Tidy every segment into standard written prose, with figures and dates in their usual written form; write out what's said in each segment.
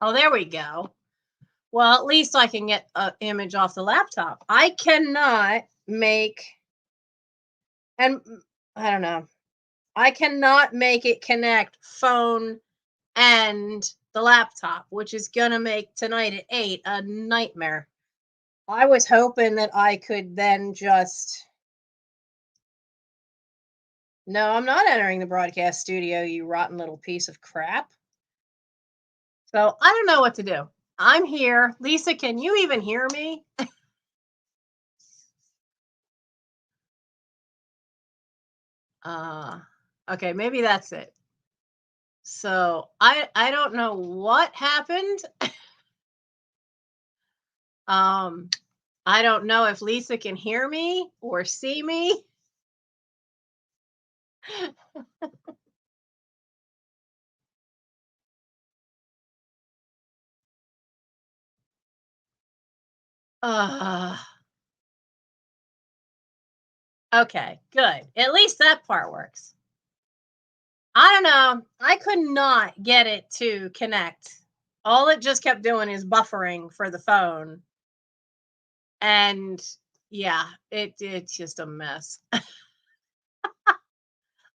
Oh, there we go. Well, at least I can get an image off the laptop. I cannot make, and I don't know, I cannot make it connect phone and the laptop, which is going to make tonight at 8 a nightmare. I was hoping that I could then just. No, I'm not entering the broadcast studio, you rotten little piece of crap. So I don't know what to do. I'm here. Lisa, can you even hear me? Uh, okay, maybe that's it. So I don't know what happened. Um, I don't know if Lisa can hear me or see me. Uh, okay, good. At least that part works. I don't know. I could not get it to connect. All it just kept doing is buffering for the phone. And yeah, it's just a mess.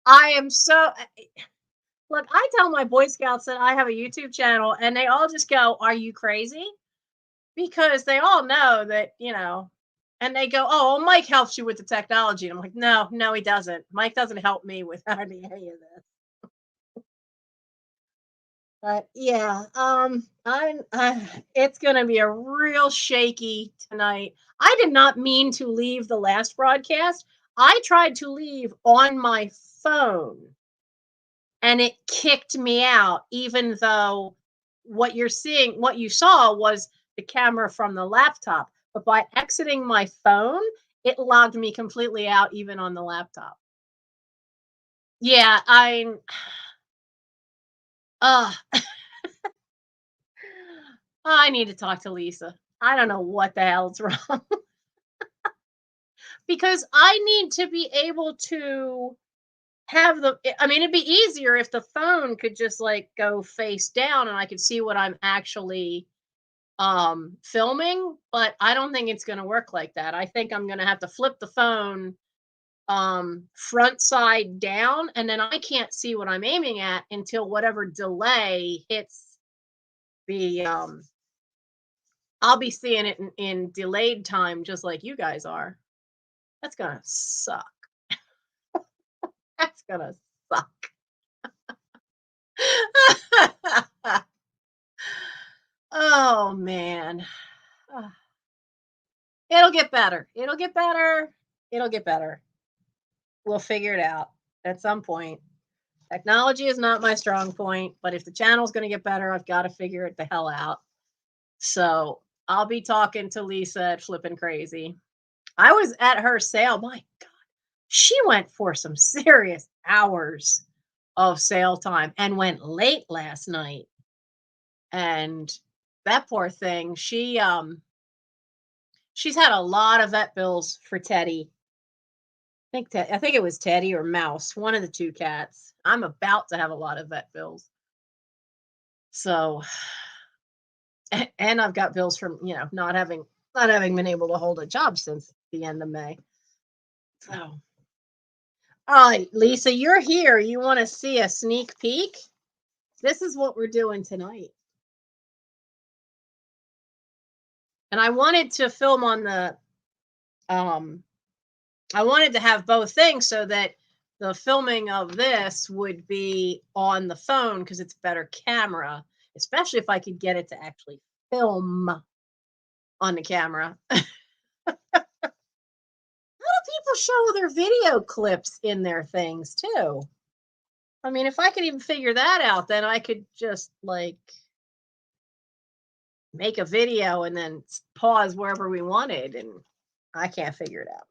I am so look, I tell my Boy Scouts that I have a YouTube channel and they all just go, "Are you crazy?" Because they all know that, and they go, "Oh, well, Mike helps you with the technology." And I'm like, "No, no, he doesn't. Mike doesn't help me with hardly any of this." But yeah, it's gonna be a real shaky tonight. I did not mean to leave the last broadcast. I tried to leave on my phone and it kicked me out, even though what you saw was the camera from the laptop. But by exiting my phone, it logged me completely out, even on the laptop. Yeah, uh, I need to talk to Lisa. I don't know what the hell's wrong because I need to be able to have I mean, it'd be easier if the phone could just like go face down and I could see what I'm actually filming, but I don't think it's going to work like that. I think I'm going to have to flip the phone front side down, and then I can't see what I'm aiming at until whatever delay hits the I'll be seeing it in delayed time, just like you guys are. That's gonna suck. That's gonna suck. Oh man. Ah, it'll get better. It'll get better. It'll get better. We'll figure it out at some point. Technology is not my strong point, but if the channel's going to get better, I've got to figure it the hell out. So I'll be talking to Lisa at Flippin' Crazy. I was at her sale. My God, she went for some serious hours of sale time and went late last night. And that poor thing, she's had a lot of vet bills for Teddy. I think it was Teddy or Mouse, one of the two cats. I'm about to have a lot of vet bills. So, and I've got bills from, not having been able to hold a job since the end of May. So, all right, Lisa, you're here. You want to see a sneak peek? This is what we're doing tonight. And I wanted to film on I wanted to have both things so that the filming of this would be on the phone because it's a better camera, especially if I could get it to actually film on the camera. How do people show their video clips in their things too? I mean, if I could even figure that out, then I could just like make a video and then pause wherever we wanted. And I can't figure it out.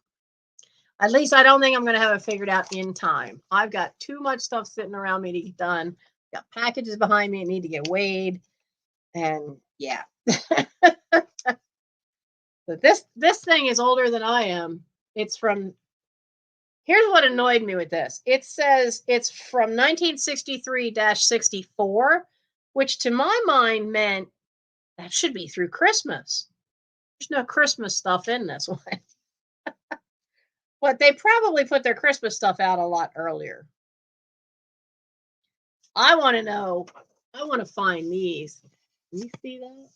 At least I don't think I'm going to have it figured out in time. I've got too much stuff sitting around me to get done. Got packages behind me that need to get weighed. And yeah. But this thing is older than I am. It's from Here's what annoyed me with this. It says it's from 1963-64, which to my mind meant that should be through Christmas. There's no Christmas stuff in this one. But they probably put their Christmas stuff out a lot earlier. I want to know. I want to find these. Can you see that?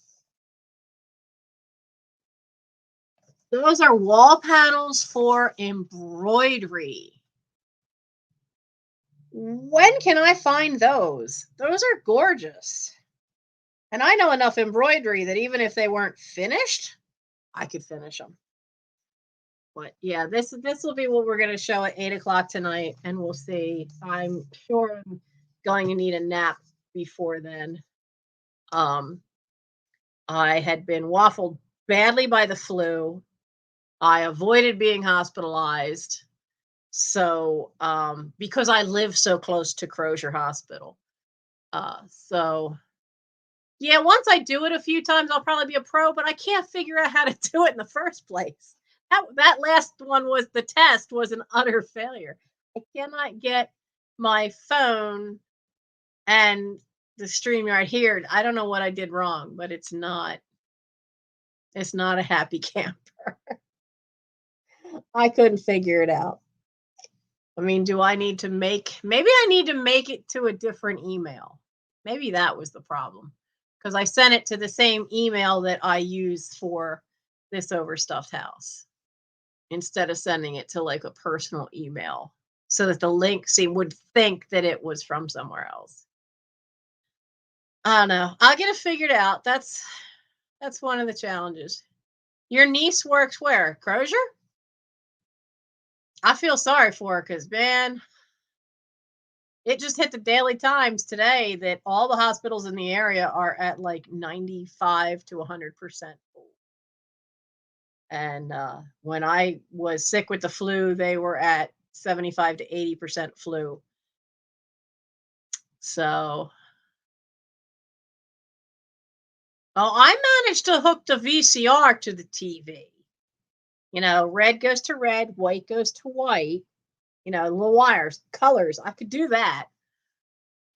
Those are wall panels for embroidery. When can I find those? Those are gorgeous. And I know enough embroidery that even if they weren't finished, I could finish them. But yeah, this will be what we're going to show at 8 o'clock tonight, and we'll see. I'm sure I'm going to need a nap before then. I had been waffled badly by the flu. I avoided being hospitalized. So, because I live so close to Crozier Hospital. So yeah, once I do it a few times, I'll probably be a pro, but I can't figure out how to do it in the first place. That last one was the test was an utter failure. I cannot get my phone and the StreamYard here. I don't know what I did wrong, but it's not a happy camper. I couldn't figure it out. I mean, maybe I need to make it to a different email. Maybe that was the problem. Because I sent it to the same email that I use for this overstuffed house instead of sending it to like a personal email so that the link would think that it was from somewhere else. I don't know. I'll get it figured out. That's one of the challenges. Your niece works where? Crozier? I feel sorry for her because, man, it just hit the Daily Times today that all the hospitals in the area are at like 95 to 100% full. And when I was sick with the flu, they were at 75 to 80% flu. So, I managed to hook the VCR to the TV. You know, red goes to red, white goes to white. You know, little wires, colors. I could do that.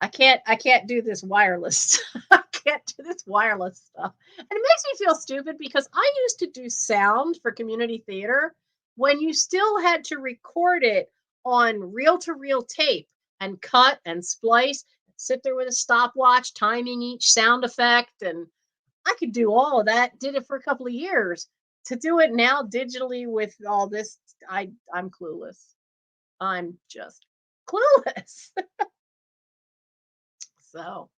I can't do this wireless. I can't do this wireless stuff. And it makes me feel stupid because I used to do sound for community theater when you still had to record it on reel-to-reel tape and cut and splice, sit there with a stopwatch timing each sound effect, and I could do all of that. Did it for a couple of years. To do it now digitally with all this, I'm clueless. I'm just clueless. So,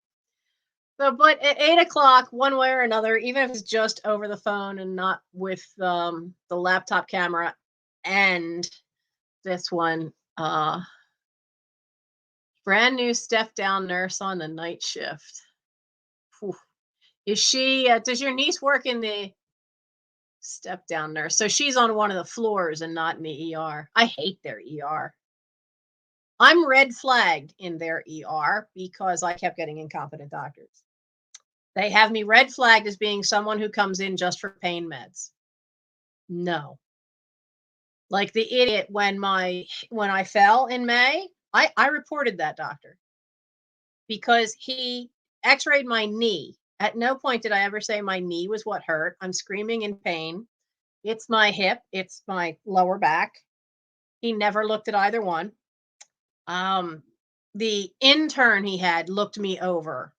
but at 8 o'clock, one way or another, even if it's just over the phone and not with the laptop camera and this one, brand new step down nurse on the night shift. Whew. Is she, does your niece work in the step down nurse? So she's on one of the floors and not in the ER. I hate their ER. I'm red flagged in their ER because I kept getting incompetent doctors. They have me red flagged as being someone who comes in just for pain meds. No. Like the idiot when I fell in May, I reported that doctor because he x-rayed my knee. At no point did I ever say my knee was what hurt. I'm screaming in pain. It's my hip, it's my lower back. He never looked at either one. The intern he had looked me over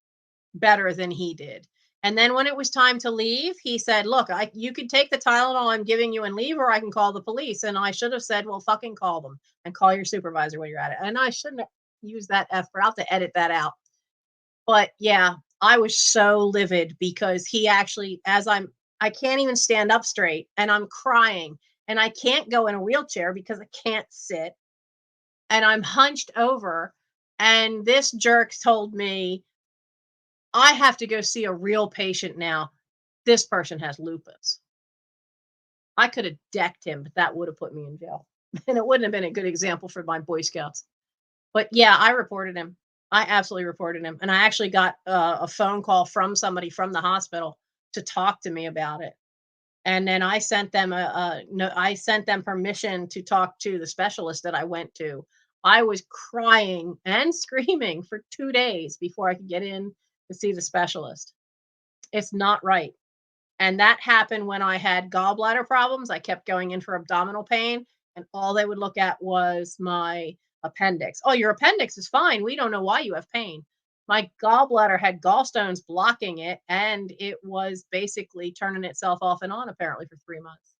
better than he did. And then when it was time to leave, he said, look, you could take the Tylenol I'm giving you and leave, or I can call the police. And I should have said, well, fucking call them and call your supervisor when you're at it. And I shouldn't have used that F word. I'll have to edit that out. But yeah, I was so livid because he actually, I can't even stand up straight and I'm crying and I can't go in a wheelchair because I can't sit. And I'm hunched over. And this jerk told me, I have to go see a real patient now. This person has lupus. I could have decked him, but that would have put me in jail. And it wouldn't have been a good example for my Boy Scouts. But yeah, I reported him. I absolutely reported him. And I actually got a phone call from somebody from the hospital to talk to me about it. And then I sent them I sent them permission to talk to the specialist that I went to. I was crying and screaming for 2 days before I could get in to see the specialist. It's not right. And that happened when I had gallbladder problems. I kept going in for abdominal pain, and all they would look at was my appendix. Oh, your appendix is fine. We don't know why you have pain. My gallbladder had gallstones blocking it, and it was basically turning itself off and on apparently for 3 months.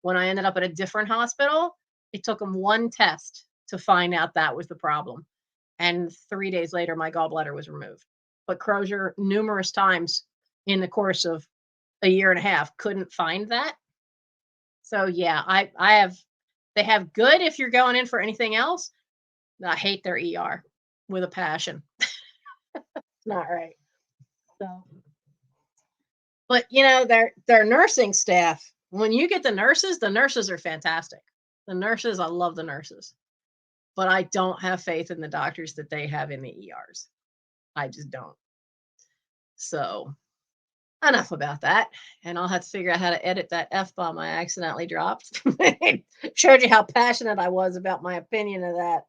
When I ended up at a different hospital, it took them one test to find out that was the problem. And 3 days later, my gallbladder was removed. But Crozier, numerous times in the course of a year and a half, couldn't find that. So yeah, I have they have good if you're going in for anything else. I hate their ER with a passion. It's not right. So, but their nursing staff. When you get the nurses are fantastic. The nurses, I love the nurses, but I don't have faith in the doctors that they have in the ERs. I just don't. So enough about that. And I'll have to figure out how to edit that F bomb I accidentally dropped. Showed you how passionate I was about my opinion of that.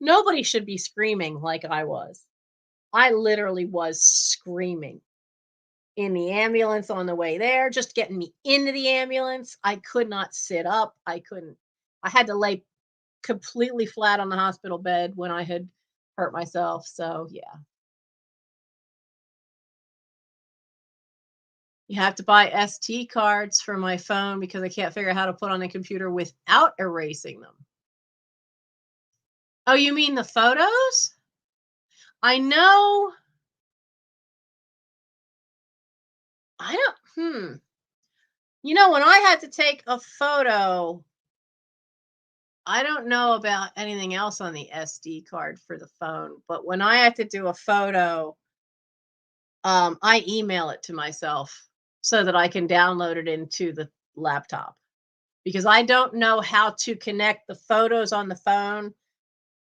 Nobody should be screaming like I was. I literally was screaming in the ambulance on the way there, just getting me into the ambulance. I could not sit up. I couldn't. I had to lay completely flat on the hospital bed when I had hurt myself. So, yeah. You have to buy SD cards for my phone because I can't figure out how to put on the computer without erasing them. Oh, you mean the photos? I know. I don't. When I had to take a photo, I don't know about anything else on the SD card for the phone, but when I had to do a photo, I email it to myself so that I can download it into the laptop because I don't know how to connect the photos on the phone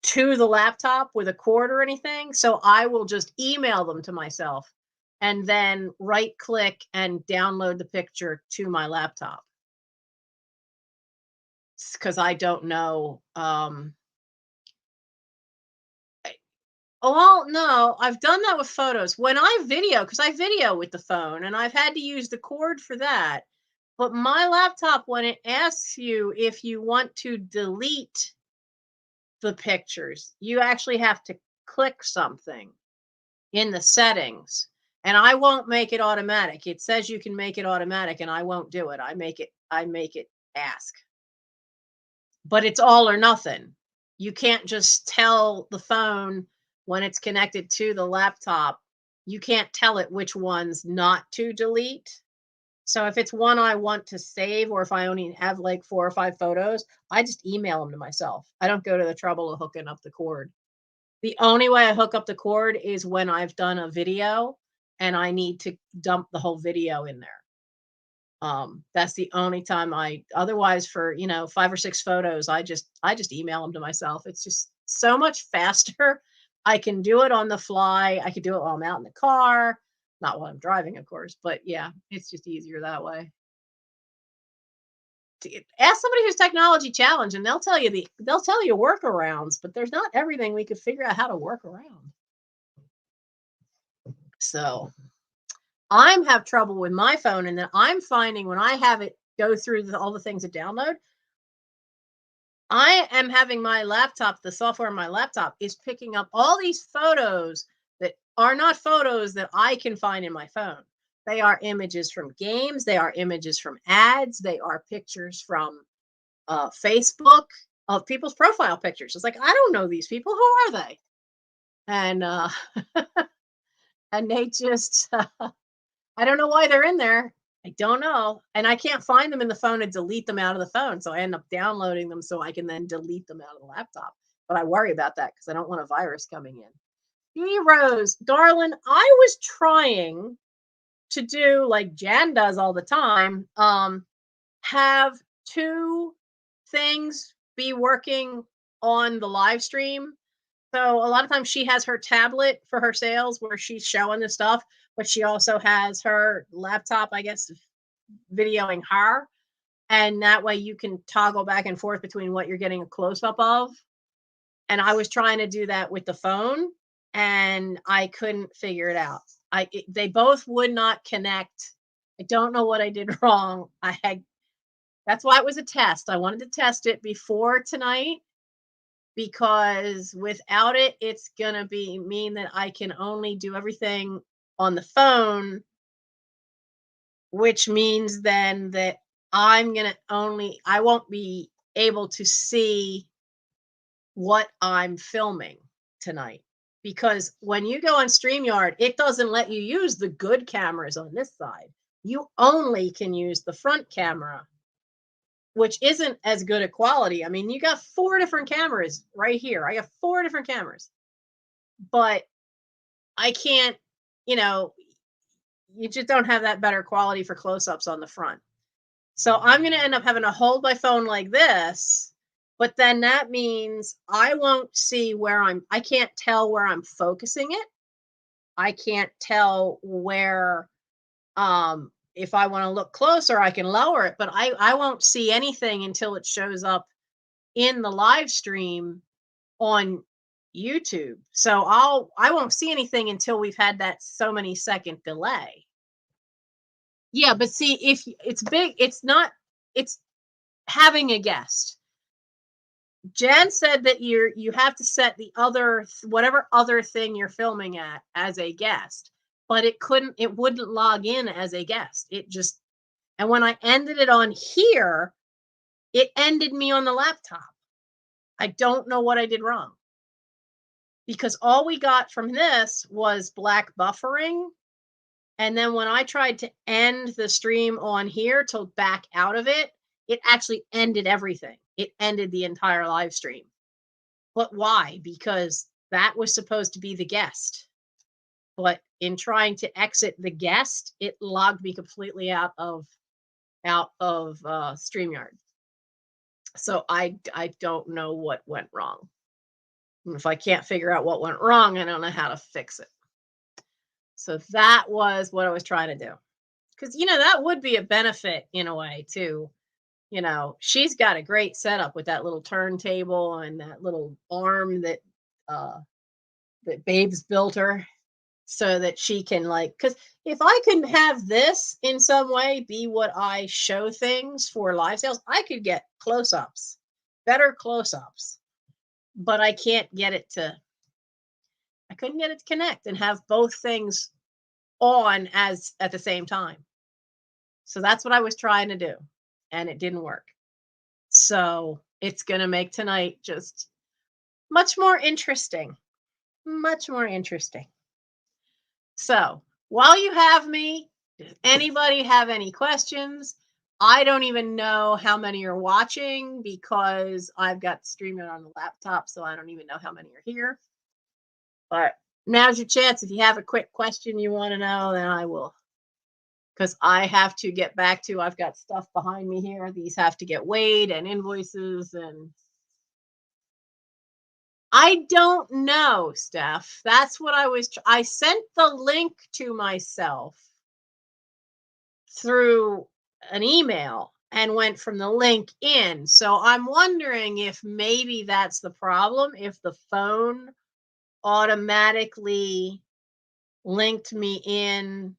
to the laptop with a cord or anything. So I will just email them to myself and then right click and download the picture to my laptop because I don't know. Oh, well, no, I've done that with photos. When I video, because I video with the phone and I've had to use the cord for that. But my laptop, when it asks you if you want to delete the pictures, you actually have to click something in the settings. And I won't make it automatic. It says you can make it automatic and I won't do it. I make it ask. But it's all or nothing. You can't just tell the phone when it's connected to the laptop, you can't tell it which ones not to delete. So if it's one I want to save, or if I only have like 4 or 5 photos, I just email them to myself. I don't go to the trouble of hooking up the cord. The only way I hook up the cord is when I've done a video and I need to dump the whole video in there. That's the only time otherwise for, 5 or 6 photos, I just email them to myself. It's just so much faster. I can do it on the fly. I could do it while I'm out in the car, not while I'm driving, of course, but yeah, it's just easier that way. Ask somebody who's technology challenged and they'll tell you workarounds, but there's not everything we could figure out how to work around. So I'm have trouble with my phone, and then I'm finding when I have it go through all the things to download, I am having my laptop, the software on my laptop is picking up all these photos that are not photos that I can find in my phone. They are images from games, they are images from ads, they are pictures from Facebook of people's profile pictures. It's like I don't know these people. Who are they? And and they just I don't know why they're in there. I don't know. And I can't find them in the phone and delete them out of the phone. So I end up downloading them so I can then delete them out of the laptop. But I worry about that because I don't want a virus coming in. Hey, Rose, darling, I was trying to do like Jan does all the time, have two things be working on the live stream. So a lot of times she has her tablet for her sales where she's showing the stuff, but she also has her laptop, I guess, videoing her. And that way you can toggle back and forth between what you're getting a close up of. And I was trying to do that with the phone and I couldn't figure it out. They both would not connect. I don't know what I did wrong. That's why it was a test. I wanted to test it before tonight because without it, it's gonna be mean that I can only do everything on the phone, which means then that I won't be able to see what I'm filming tonight. Because when you go on StreamYard, it doesn't let you use the good cameras on this side. You only can use the front camera, which isn't as good a quality. I mean, you got 4 different cameras right here. I got 4 different cameras, but I can't, you know, you just don't have that better quality for close-ups on the front. So I'm going to end up having to hold my phone like this, but then that means I won't see I can't tell where I'm focusing it. I can't tell where, if I want to look closer, I can lower it, but I won't see anything until it shows up in the live stream on YouTube. So I won't see anything until we've had that so many second delay. Yeah, but see, if it's big, it's having a guest. Jan said that you have to set the whatever other thing you're filming at as a guest, but it wouldn't log in as a guest. And when I ended it on here, it ended me on the laptop. I don't know what I did wrong. Because all we got from this was black buffering. And then when I tried to end the stream on here to back out of it, it actually ended everything. It ended the entire live stream. But why? Because that was supposed to be the guest. But in trying to exit the guest, it logged me completely out of StreamYard. So I don't know what went wrong. And if I can't figure out what went wrong, I don't know how to fix it. So that was what I was trying to do. Because, that would be a benefit in a way, too. She's got a great setup with that little turntable and that little arm that Babes built her so that she can, because if I can have this in some way be what I show things for live sales, I could get close-ups, better close-ups, but I couldn't get it to connect and have both things on as at the same time. So that's what I was trying to do, and it didn't work. So it's going to make tonight just much more interesting. Much more interesting. So while you have me, does anybody have any questions? I don't even know how many are watching because I've got streaming on the laptop, so I don't even know how many are here. But now's your chance. If you have a quick question you want to know, then I will. Because I have to get back to, I've got stuff behind me here. These have to get weighed and invoices and I don't know, Steph. That's what I sent the link to myself through an email and went from the link in. So I'm wondering if maybe that's the problem, if the phone automatically linked me in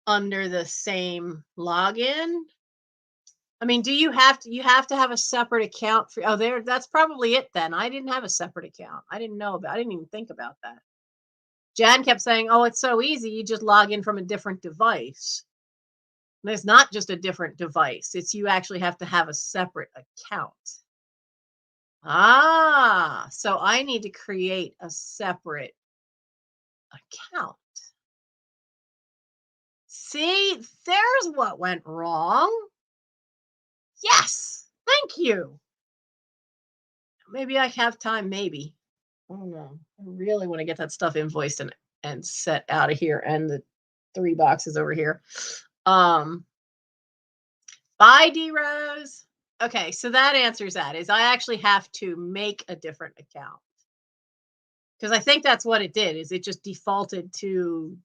under the same login. I mean, you have to have a separate account for that's probably it then. I didn't have a separate account. I didn't even think about that. Jan kept saying, "Oh, it's so easy. You just log in from a different device." And it's not just a different device. It's you actually have to have a separate account. So I need to create a separate account. See, there's what went wrong. Yes, thank you. Maybe I have time, maybe. I don't know. I really want to get that stuff invoiced and set out of here and the 3 boxes over here. Bye, D Rose. Okay, so that answers that. Is I actually have to make a different account. Because I think that's what it did, is it just defaulted to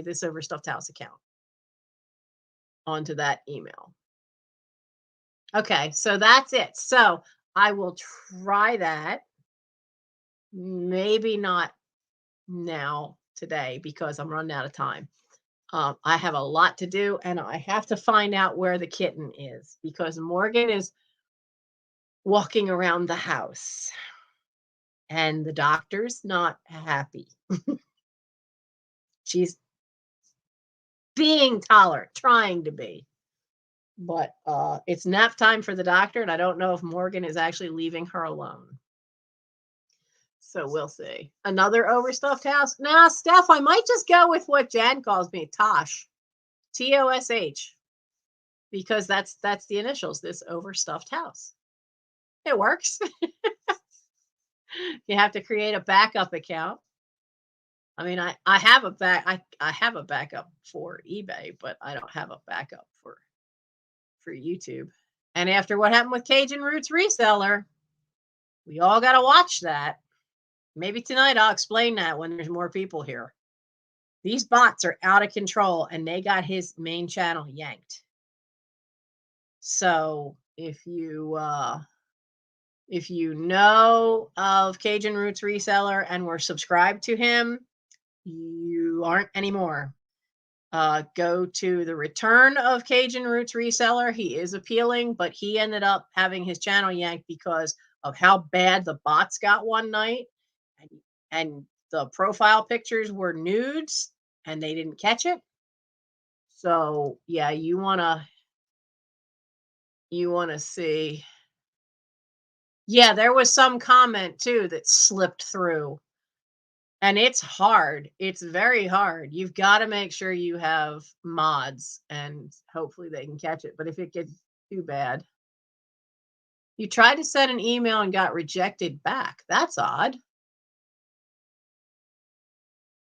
this Overstuffed House account onto that email. Okay, so that's it. So I will try that. Maybe not now today because I'm running out of time. I have a lot to do, and I have to find out where the kitten is because Morgan is walking around the house and the doctor's not happy. She's being tolerant, trying to be. But it's nap time for the doctor, and I don't know if Morgan is actually leaving her alone. So we'll see. Another overstuffed house? Nah, Steph, I might just go with what Jan calls me, Tosh. Tosh. Because that's the initials, this overstuffed house. It works. You have to create a backup account. I mean, I have I have a backup for eBay, but I don't have a backup for YouTube. And after what happened with Cajun Roots Reseller, we all got to watch that. Maybe tonight I'll explain that when there's more people here. These bots are out of control and they got his main channel yanked. So if you know of Cajun Roots Reseller and were subscribed to him, you aren't anymore. Go to the return of Cajun Roots Reseller. He is appealing, but he ended up having his channel yanked because of how bad the bots got one night. And the profile pictures were nudes and they didn't catch it. So yeah, you wanna see. Yeah, there was some comment too that slipped through. And it's hard. It's very hard. You've got to make sure you have mods and hopefully they can catch it. But if it gets too bad, you tried to send an email and got rejected back. That's odd.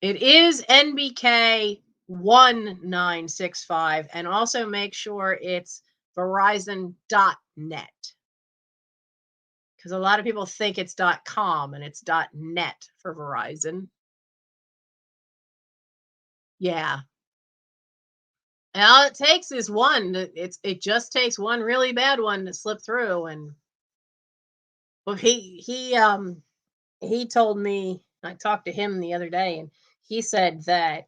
It is NBK 1965 and also make sure it's Verizon.net. Because a lot of people think it's .com and it's .net for Verizon. Yeah. And all it takes is one. It just takes one really bad one to slip through. And well, he told me, I talked to him the other day, and he said that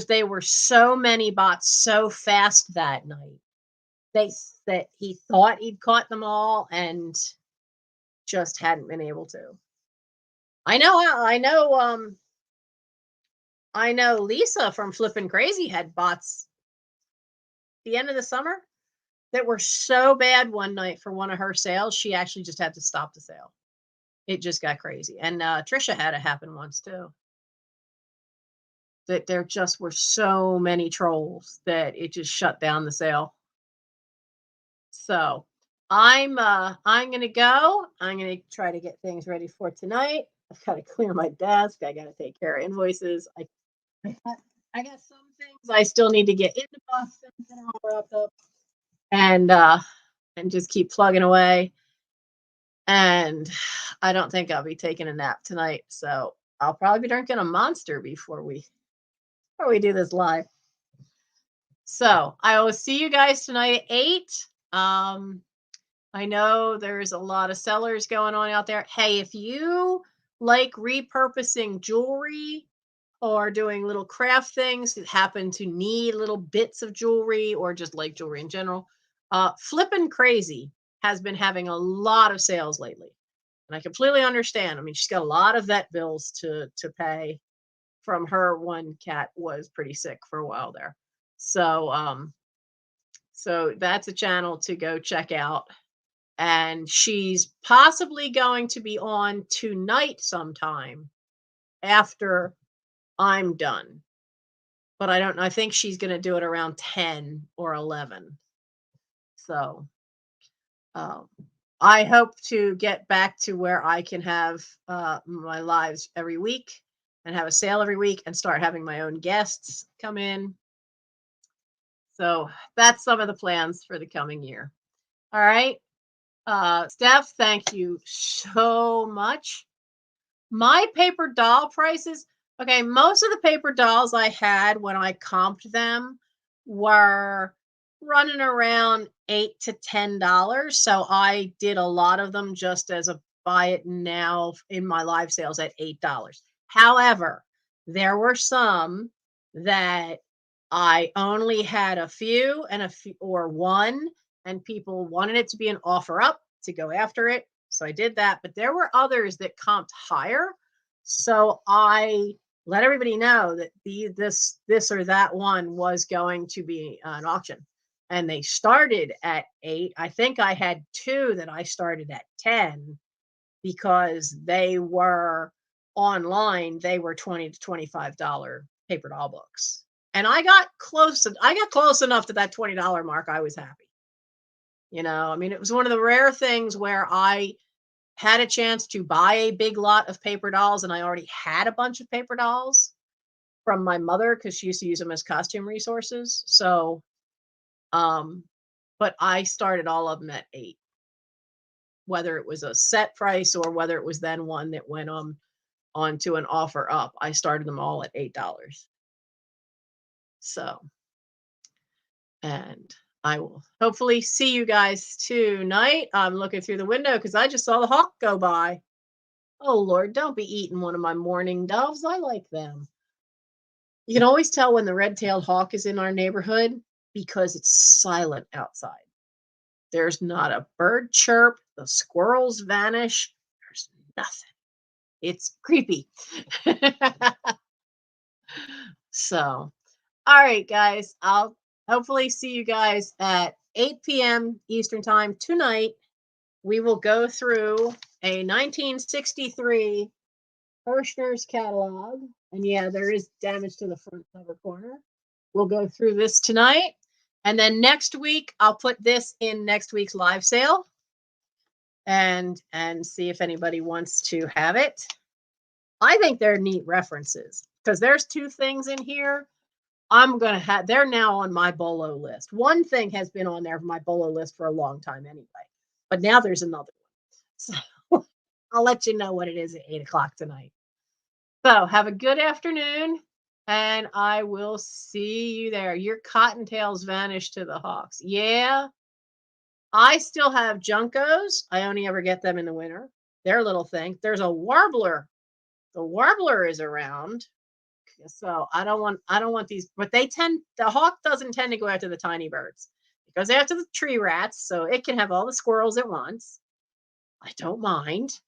they were so many bots so fast that night. That he thought he'd caught them all and just hadn't been able to. I know Lisa from Flippin' Crazy had bots the end of the summer that were so bad one night for one of her sales, she actually just had to stop the sale. It just got crazy. And Trisha had it happen once too. That there just were so many trolls that it just shut down the sale. So I'm gonna go. I'm gonna try to get things ready for tonight. I've got to clear my desk. I got to take care of invoices. I got some things I still need to get into Boston and all wrapped up, and just keep plugging away. And I don't think I'll be taking a nap tonight, so I'll probably be drinking a Monster before we do this live. So I will see you guys tonight at 8. I know there's a lot of sellers going on out there. Hey, if you like repurposing jewelry or doing little craft things that happen to need little bits of jewelry or just like jewelry in general, Flippin' Crazy has been having a lot of sales lately. And I completely understand. I mean, she's got a lot of vet bills to pay from her one cat was pretty sick for a while there. So so that's a channel to go check out. And she's possibly going to be on tonight sometime after I'm done. But I don't know. I think she's going to do it around 10 or 11. So I hope to get back to where I can have my lives every week and have a sale every week and start having my own guests come in. So that's some of the plans for the coming year. All right. Steph, thank you so much. My paper doll prices. Okay, most of the paper dolls I had when I comped them were running around $8 to $10. So I did a lot of them just as a buy it now in my live sales at $8. However, there were some that I only had a few and a few or one, and people wanted it to be an offer up to go after it. So I did that, but there were others that comped higher. So I let everybody know that this or that one was going to be an auction. And they started at 8. I think I had two that I started at 10 because they were online, they were 20 to $25 paper doll books. And I got close enough to that $20 mark. I was happy. I mean, it was one of the rare things where I had a chance to buy a big lot of paper dolls, and I already had a bunch of paper dolls from my mother because she used to use them as costume resources. So, um, but I started all of them at 8, whether it was a set price or whether it was then one that went onto an offer up. I started them all at $8. So, and I will hopefully see you guys tonight. I'm looking through the window because I just saw the hawk go by. Oh Lord, don't be eating one of my mourning doves. I like them. You can always tell when the red-tailed hawk is in our neighborhood because it's silent outside. There's not a bird chirp, the squirrels vanish, there's nothing. It's creepy. So, all right, guys, I'll hopefully see you guys at 8 p.m. Eastern Time tonight. We will go through a 1963 Hirschner's catalog. And yeah, there is damage to the front cover corner. We'll go through this tonight. And then next week, I'll put this in next week's live sale and see if anybody wants to have it. I think they're neat references because there's two things in here I'm going to have. They're now on my BOLO list. One thing has been on there for my BOLO list for a long time anyway, but now there's another one. So I'll let you know what it is at 8 o'clock tonight. So have a good afternoon, and I will see you there. Your cottontails vanished to the hawks. Yeah, I still have Juncos. I only ever get them in the winter. They're a little thing. There's a warbler. The warbler is around. So I don't want these, but the hawk doesn't tend to go after the tiny birds. It goes after the tree rats, so it can have all the squirrels at once. I don't mind.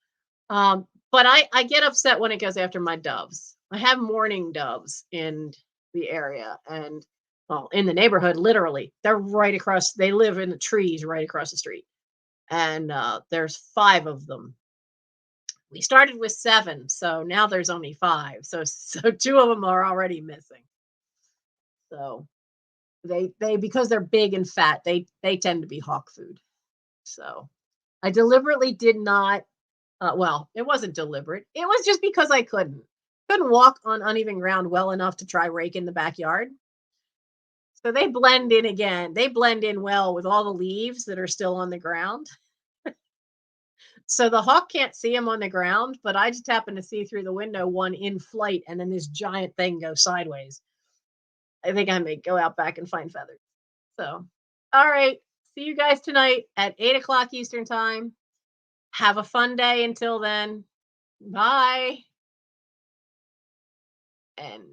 But I get upset when it goes after my doves. I have mourning doves in the area and well, in the neighborhood, literally. They're right across, they live in the trees right across the street. And there's 5 of them. We started with 7, so now there's only 5. So 2 of them are already missing. So they because they're big and fat, they tend to be hawk food. So I deliberately did not well, it wasn't deliberate. It was just because I couldn't walk on uneven ground well enough to try rake in the backyard. So they blend in again. They blend in well with all the leaves that are still on the ground. So the hawk can't see them on the ground, but I just happen to see through the window one in flight, and then this giant thing goes sideways. I think I may go out back and find feathers. So, all right. See you guys tonight at 8 o'clock Eastern Time. Have a fun day until then. Bye. And